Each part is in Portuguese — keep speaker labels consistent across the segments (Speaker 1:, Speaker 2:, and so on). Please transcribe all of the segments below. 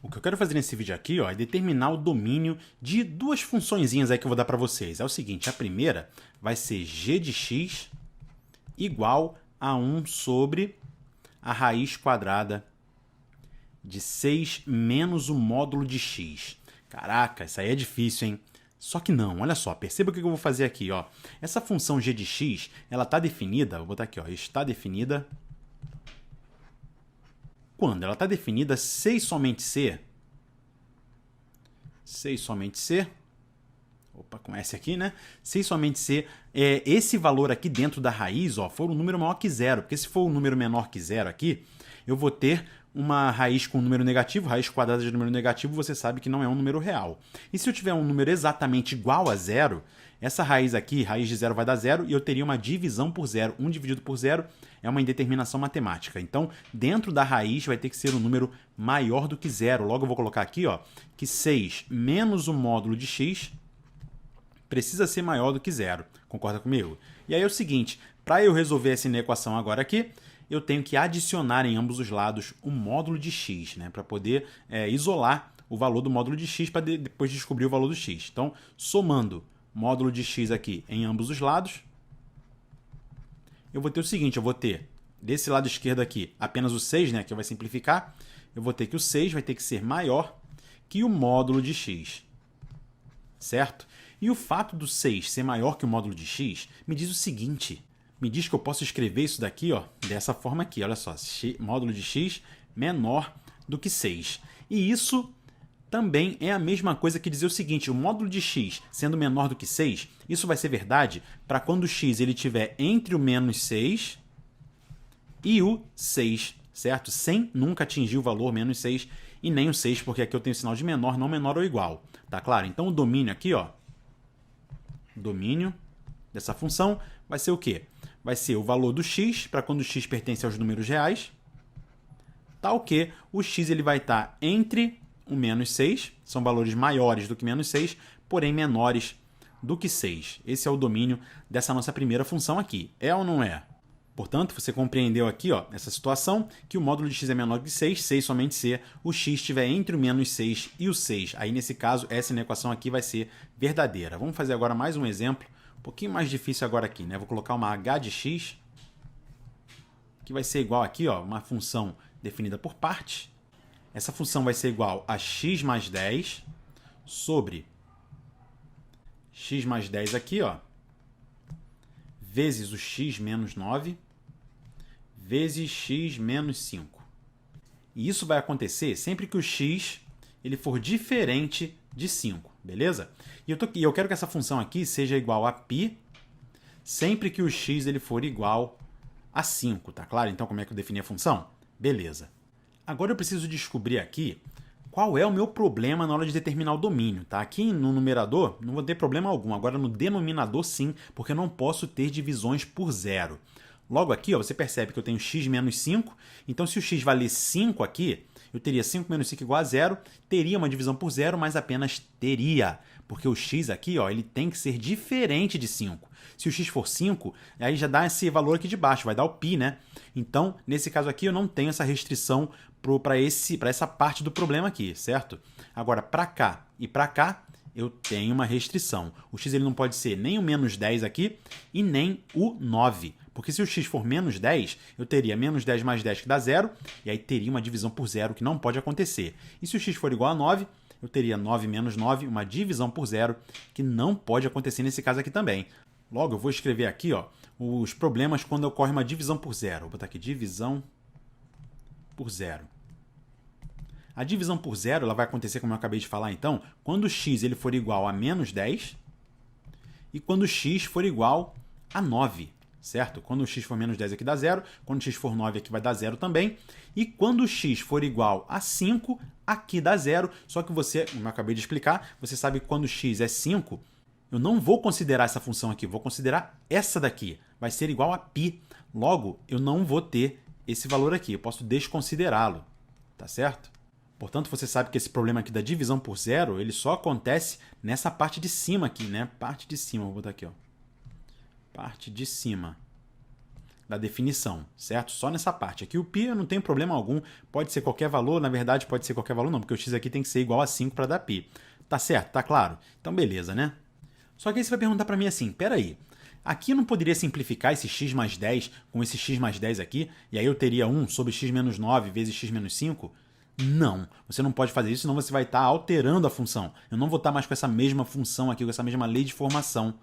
Speaker 1: O que eu quero fazer nesse vídeo aqui, ó, é determinar o domínio de duas funçõezinhas aí que eu vou dar para vocês. É o seguinte, a primeira vai ser g de x igual a 1 sobre a raiz quadrada de 6 menos o módulo de x. Caraca, isso aí é difícil, hein? Só que não, olha só, perceba o que eu vou fazer aqui, ó. Essa função g de x, ela está definida, vou botar aqui, ó, está definida... Quando ela está definida, se e somente se, opa, com S aqui, né? Se e somente se esse valor aqui dentro da raiz, ó, for um número maior que zero, porque se for um número menor que zero aqui, eu vou ter uma raiz com um número negativo, raiz quadrada de número negativo, você sabe que não é um número real. E se eu tiver um número exatamente igual a zero, essa raiz aqui, raiz de zero vai dar zero, e eu teria uma divisão por zero. 1 dividido por zero é uma indeterminação matemática. Então, dentro da raiz vai ter que ser um número maior do que zero. Logo eu vou colocar aqui, ó, que 6 menos o módulo de x precisa ser maior do que zero. Concorda comigo? E aí é o seguinte, para eu resolver essa equação agora aqui, eu tenho que adicionar em ambos os lados o módulo de x, né, para poder isolar o valor do módulo de x para depois descobrir o valor do x. Então, somando módulo de x aqui em ambos os lados, eu vou ter o seguinte, eu vou ter desse lado esquerdo aqui apenas o 6, né, que vai simplificar, eu vou ter que o 6 vai ter que ser maior que o módulo de x, certo? E o fato do 6 ser maior que o módulo de x me diz o seguinte, me diz que eu posso escrever isso daqui, ó, dessa forma aqui, olha só, módulo de x menor do que 6. E isso também é a mesma coisa que dizer o seguinte, o módulo de x sendo menor do que 6, isso vai ser verdade para quando o x ele estiver entre o menos 6 e o 6, certo? Sem nunca atingir o valor menos 6 e nem o 6, porque aqui eu tenho o sinal de menor, não menor ou igual. Tá claro? Então o domínio aqui, ó, domínio dessa função vai ser o quê? Vai ser o valor do x para quando o x pertence aos números reais, tal que o x ele vai estar entre o menos 6, são valores maiores do que menos 6, porém menores do que 6. Esse é o domínio dessa nossa primeira função aqui. É ou não é? Portanto, você compreendeu aqui, ó, essa situação, que o módulo de x é menor que 6, se e somente se o x estiver entre o menos 6 e o 6. Aí, nesse caso, essa equação aqui vai ser verdadeira. Vamos fazer agora mais um exemplo, um pouquinho mais difícil agora aqui, né? Vou colocar uma h de x, que vai ser igual aqui, ó, uma função definida por partes. Essa função vai ser igual a x mais 10 sobre x mais 10 aqui, ó, vezes o x menos 9, vezes x menos 5. E isso vai acontecer sempre que o x ele for diferente de 5, beleza? E eu quero que essa função aqui seja igual a π sempre que o x ele for igual a 5, tá claro? Então, como é que eu defini a função? Beleza. Agora eu preciso descobrir aqui qual é o meu problema na hora de determinar o domínio. Tá? Aqui no numerador não vou ter problema algum, agora no denominador sim, porque eu não posso ter divisões por zero. Logo aqui, ó, você percebe que eu tenho x menos 5, então se o x valer 5 aqui, eu teria 5 menos 5 igual a zero, teria uma divisão por zero, mas apenas teria, porque o x aqui ó, ele tem que ser diferente de 5. Se o x for 5, aí já dá esse valor aqui de baixo, vai dar o π, né? Então, nesse caso aqui, eu não tenho essa restrição para essa parte do problema aqui, certo? Agora, para cá e para cá, eu tenho uma restrição. O x ele não pode ser nem o menos 10 aqui e nem o 9. Porque se o x for menos 10, eu teria menos 10 mais 10 que dá zero, e aí teria uma divisão por zero que não pode acontecer. E se o x for igual a 9, eu teria 9 menos 9, uma divisão por zero que não pode acontecer nesse caso aqui também. Logo, eu vou escrever aqui ó, os problemas quando ocorre uma divisão por zero. Vou botar aqui divisão por zero. A divisão por zero ela vai acontecer, como eu acabei de falar, então, quando o x ele for igual a menos 10 e quando o x for igual a 9, certo? Quando o x for menos 10 aqui dá zero, quando o x for 9 aqui vai dar zero também, e quando o x for igual a 5, aqui dá zero, só que você, como eu acabei de explicar, você sabe que quando o x é 5, eu não vou considerar essa função aqui, vou considerar essa daqui, vai ser igual a π. Logo, eu não vou ter esse valor aqui, eu posso desconsiderá-lo, tá certo? Portanto, você sabe que esse problema aqui da divisão por zero, ele só acontece nessa parte de cima aqui, né? Parte de cima, vou botar aqui, ó. Parte de cima. da definição, certo? Só nessa parte. Aqui o π não tem problema algum, pode ser qualquer valor, na verdade pode ser qualquer valor não, porque o x aqui tem que ser igual a 5 para dar π. Tá certo? Tá claro? Então beleza, né? Só que aí você vai perguntar para mim assim, peraí, aqui eu não poderia simplificar esse x mais 10 com esse x mais 10 aqui, e aí eu teria 1 sobre x menos 9 vezes x menos 5? Não, você não pode fazer isso, senão você vai estar alterando a função. Eu não vou estar mais com essa mesma função aqui, com essa mesma lei de formação.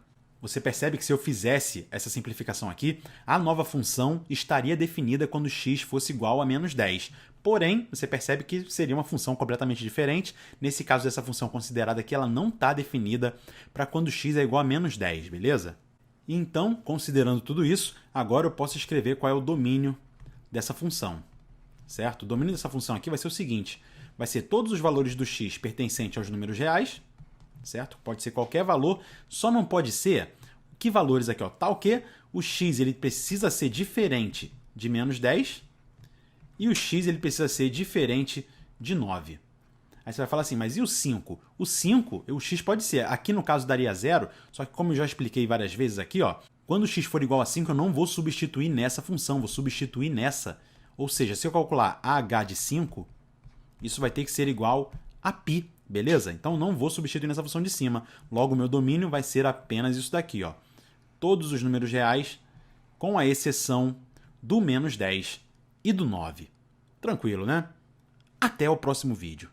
Speaker 1: Você percebe que se eu fizesse essa simplificação aqui, a nova função estaria definida quando x fosse igual a menos 10. Porém, você percebe que seria uma função completamente diferente. Nesse caso dessa função considerada aqui, ela não está definida para quando x é igual a menos 10, beleza? E então, considerando tudo isso, agora eu posso escrever qual é o domínio dessa função, certo? O domínio dessa função aqui vai ser o seguinte, vai ser todos os valores do x pertencentes aos números reais, certo? Pode ser qualquer valor, só não pode ser que valores aqui, ó, tal que o x ele precisa ser diferente de menos 10 e o x ele precisa ser diferente de 9. Aí você vai falar assim, mas e o 5? O 5, o x pode ser, aqui no caso daria 0, só que como eu já expliquei várias vezes aqui, ó, quando o x for igual a 5 eu não vou substituir nessa função, vou substituir nessa. Ou seja, se eu calcular AH de 5, isso vai ter que ser igual a π. Beleza? Então não vou substituir nessa função de cima. Logo, o meu domínio vai ser apenas isso daqui, ó. Todos os números reais, com a exceção do menos 10 e do 9. Tranquilo, né? Até o próximo vídeo.